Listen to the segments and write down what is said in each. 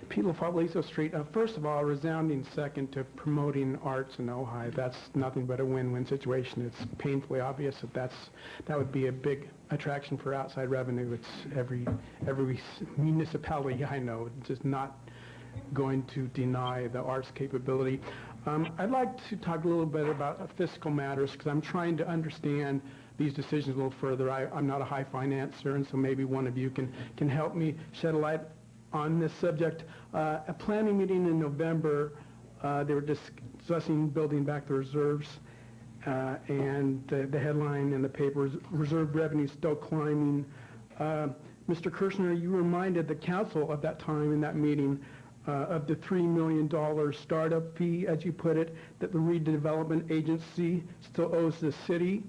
Pete LaFollette Street. First of all, a resounding second to promoting arts in Ojai. That's nothing but a win-win situation. It's painfully obvious that that would be a big attraction for outside revenue. It's every municipality I know just not going to deny the arts capability. I'd like to talk a little bit about fiscal matters because I'm trying to understand these decisions a little further. I'm not a high financer, and so maybe one of you can help me shed a light on this subject. A planning meeting in November, they were discussing building back the reserves, and the headline in the paper is reserve revenue still climbing. Mr. Kirshner, you reminded the council at that time in that meeting of the $3 million startup fee, as you put it, that the redevelopment agency still owes the city,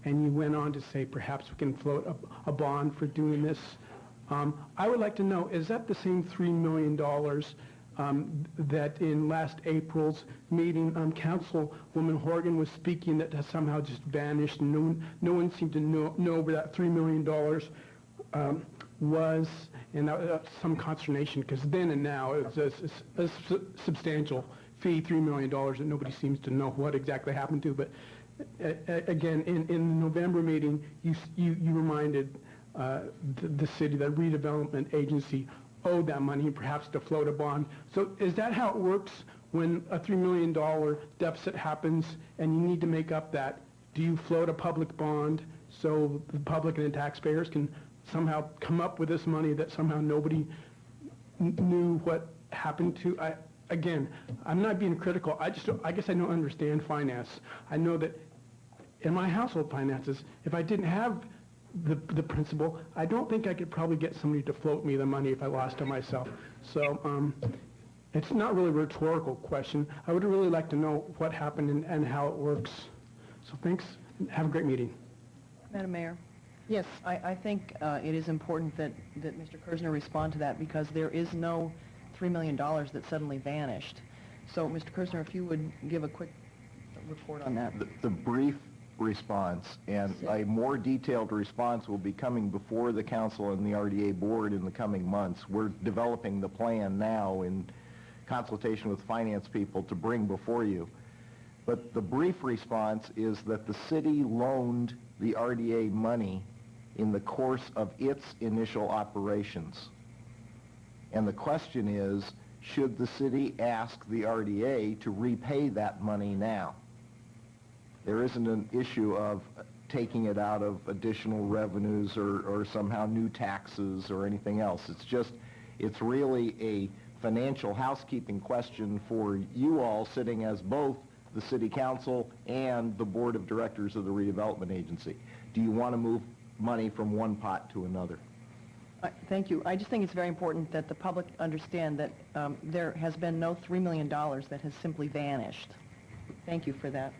and you went on to say perhaps we can float a bond for doing this. I would like to know, is that the same $3 million that in last April's meeting, Councilwoman Horgan was speaking that has somehow just vanished, and no one seemed to know where that $3 million was, and that was some consternation, because then and now it's a substantial fee, $3 million, that nobody seems to know what exactly happened to. But again, in the November meeting, you reminded the city, the redevelopment agency, owed that money, perhaps to float a bond. So is that how it works when a $3 million deficit happens and you need to make up that? Do you float a public bond so the public and the taxpayers can somehow come up with this money that somehow nobody knew what happened to? Again, I'm not being critical. I guess I don't understand finance. I know that in my household finances, if I didn't have the principal, I don't think I could probably get somebody to float me the money if I lost it myself. So it's not really a rhetorical question. I would really like to know what happened and how it works. So thanks. Have a great meeting. Madam Mayor. Yes, I think it is important that Mr. Kersner respond to that, because there is no $3 million that suddenly vanished. So, Mr. Kersner, if you would give a quick report on that. The brief response and a more detailed response will be coming before the council and the RDA board in the coming months. We're developing the plan now in consultation with finance people to bring before you. But the brief response is that the city loaned the RDA money in the course of its initial operations. And the question is, should the city ask the RDA to repay that money now? There isn't an issue of taking it out of additional revenues or somehow new taxes or anything else. It's really a financial housekeeping question for you all sitting as both the city council and the board of directors of the redevelopment agency. Do you want to move money from one pot to another? Thank you. I just think it's very important that the public understand that there has been no $3 million that has simply vanished. Thank you for that.